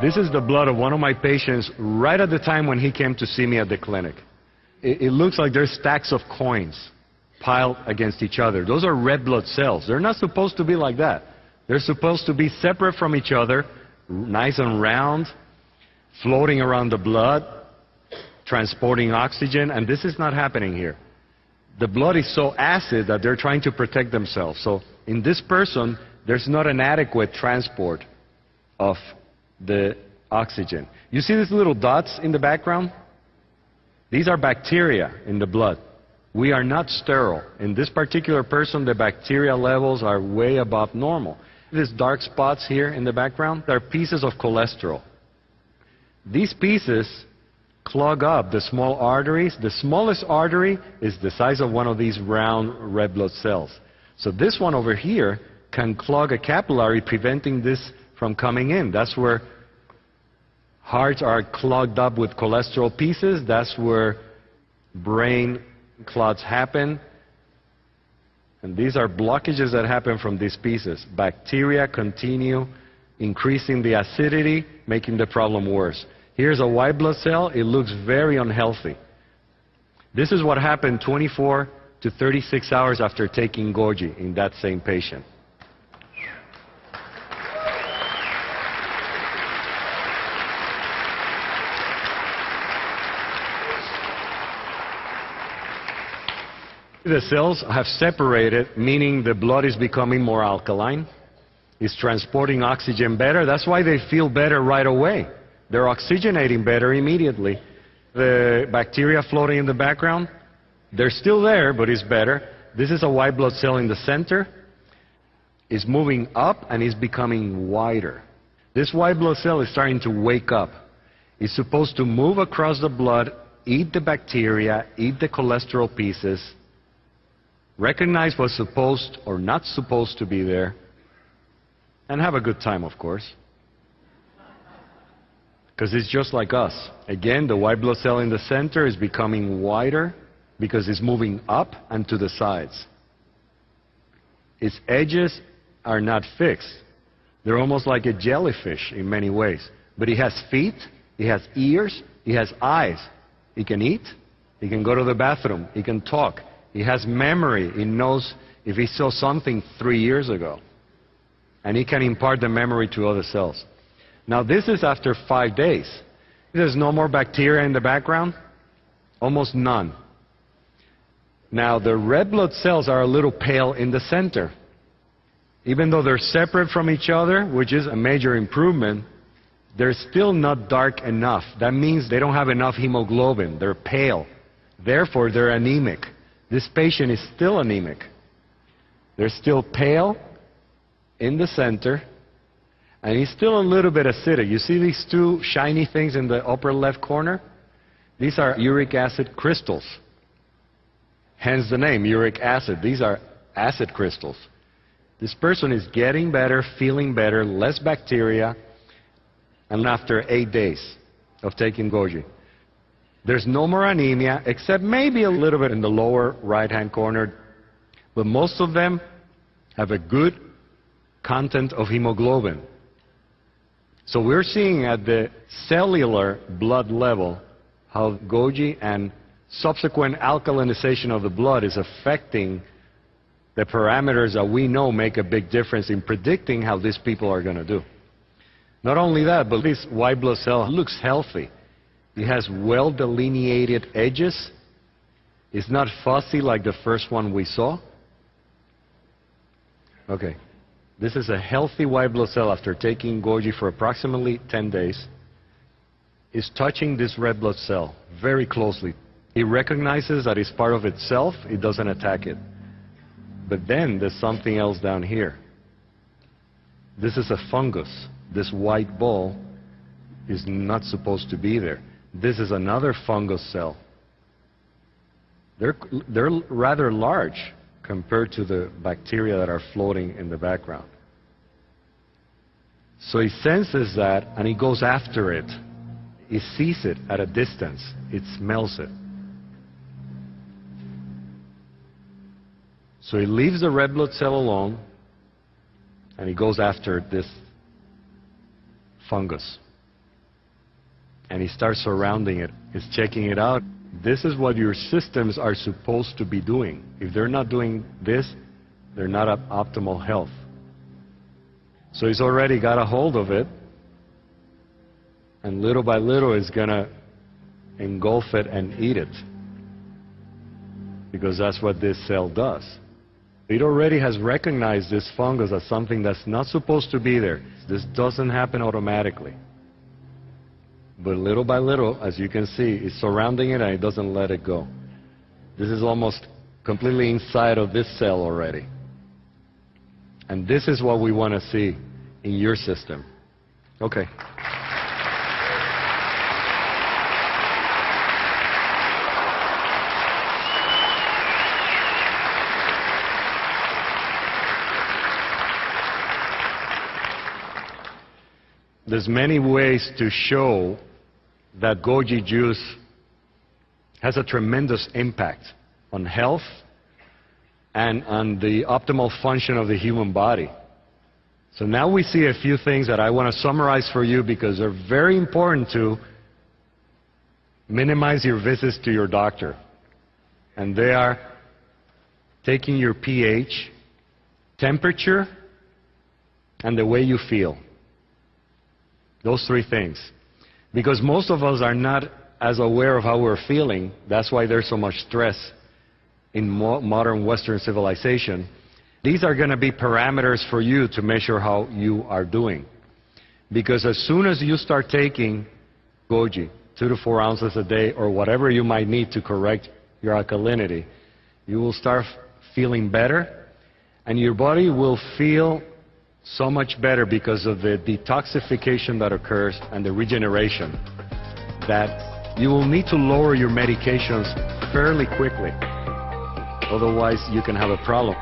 This is the blood of one of my patients right at the time when he came to see me at the clinic. It looks like there's stacks of coins piled against each other. Those are red blood cells. They're not supposed to be like that. They're supposed to be separate from each other, nice and round, floating around the blood, transporting oxygen, and this is not happening here. The blood is so acid that they're trying to protect themselves. So in this person, there's not an adequate transport of the oxygen. You see these little dots in the background? These are bacteria in the blood. We are not sterile. In this particular person, the bacteria levels are way above normal. These dark spots here in the background are pieces of cholesterol. These pieces clog up the small arteries. The smallest artery is the size of one of these round red blood cells. So this one over here can clog a capillary, preventing this from coming in. That's where hearts are clogged up with cholesterol pieces. That's where brain clots happen. And these are blockages that happen from these pieces. Bacteria continue increasing the acidity, making the problem worse. Here's a white blood cell. It looks very unhealthy. This is what happened 24 to 36 hours after taking Goji in that same patient. The cells have separated, meaning the blood is becoming more alkaline. It's transporting oxygen better. That's why they feel better right away. They're oxygenating better immediately. The bacteria floating in the background, they're still there, but it's better. This is a white blood cell in the center. It's moving up and it's becoming wider. This white blood cell is starting to wake up. It's supposed to move across the blood, eat the bacteria, eat the cholesterol pieces, recognize what's supposed or not supposed to be there, and have a good time, of course. Because it's just like us. Again, the white blood cell in the center is becoming wider because it's moving up and to the sides. Its edges are not fixed. They're almost like a jellyfish in many ways. But it has feet, it has ears, it has eyes. It can eat, it can go to the bathroom, it can talk. He has memory. He knows if he saw something 3 years ago. And he can impart the memory to other cells. Now this is after 5 days. There's no more bacteria in the background. Almost none. Now the red blood cells are a little pale in the center. Even though they're separate from each other, which is a major improvement, they're still not dark enough. That means they don't have enough hemoglobin. They're pale. Therefore, they're anemic. This patient is still anemic. They're still pale in the center, and he's still a little bit acidic. You see these two shiny things in the upper left corner? These are uric acid crystals. Hence the name, uric acid. These are acid crystals. This person is getting better, feeling better, less bacteria, and after 8 days of taking Goji. There's no more anemia, except maybe a little bit in the lower right-hand corner. But most of them have a good content of hemoglobin. So we're seeing at the cellular blood level how Goji and subsequent alkalinization of the blood is affecting the parameters that we know make a big difference in predicting how these people are going to do. Not only that, but this white blood cell looks healthy. It has well-delineated edges. It's not fussy like the first one we saw. Okay. This is a healthy white blood cell after taking Goji for approximately 10 days. It's touching this red blood cell very closely. It recognizes that it's part of itself. It doesn't attack it. But then there's something else down here. This is a fungus. This white ball is not supposed to be there. This is another fungus cell. They're rather large compared to the bacteria that are floating in the background. So he senses that and he goes after it. He sees it at a distance. It smells it. So he leaves the red blood cell alone and he goes after this fungus. and he starts surrounding it. He's checking it out. This is what your systems are supposed to be doing. If they're not doing this, they're not at optimal health. So he's already got a hold of it, and little by little is going to engulf it and eat it, because that's what this cell does. It already has recognized this fungus as something that's not supposed to be there. This doesn't happen automatically. But little by little, as you can see, it's surrounding it and it doesn't let it go. This is almost completely inside of this cell already. And this is what we want to see in your system. Okay. There's many ways to show that Goji juice has a tremendous impact on health and on the optimal function of the human body. So now we see a few things that I want to summarize for you because they're very important to minimize your visits to your doctor. And they are taking your pH, temperature, and the way you feel. Those three things. Because most of us are not as aware of how we're feeling. That's why there's so much stress in modern Western civilization. These are going to be parameters for you to measure how you are doing. Because as soon as you start taking Goji, 2 to 4 ounces a day, or whatever you might need to correct your alkalinity, you will start feeling better, and your body will feel so much better because of the detoxification that occurs and the regeneration, that you will need to lower your medications fairly quickly. Otherwise, you can have a problem.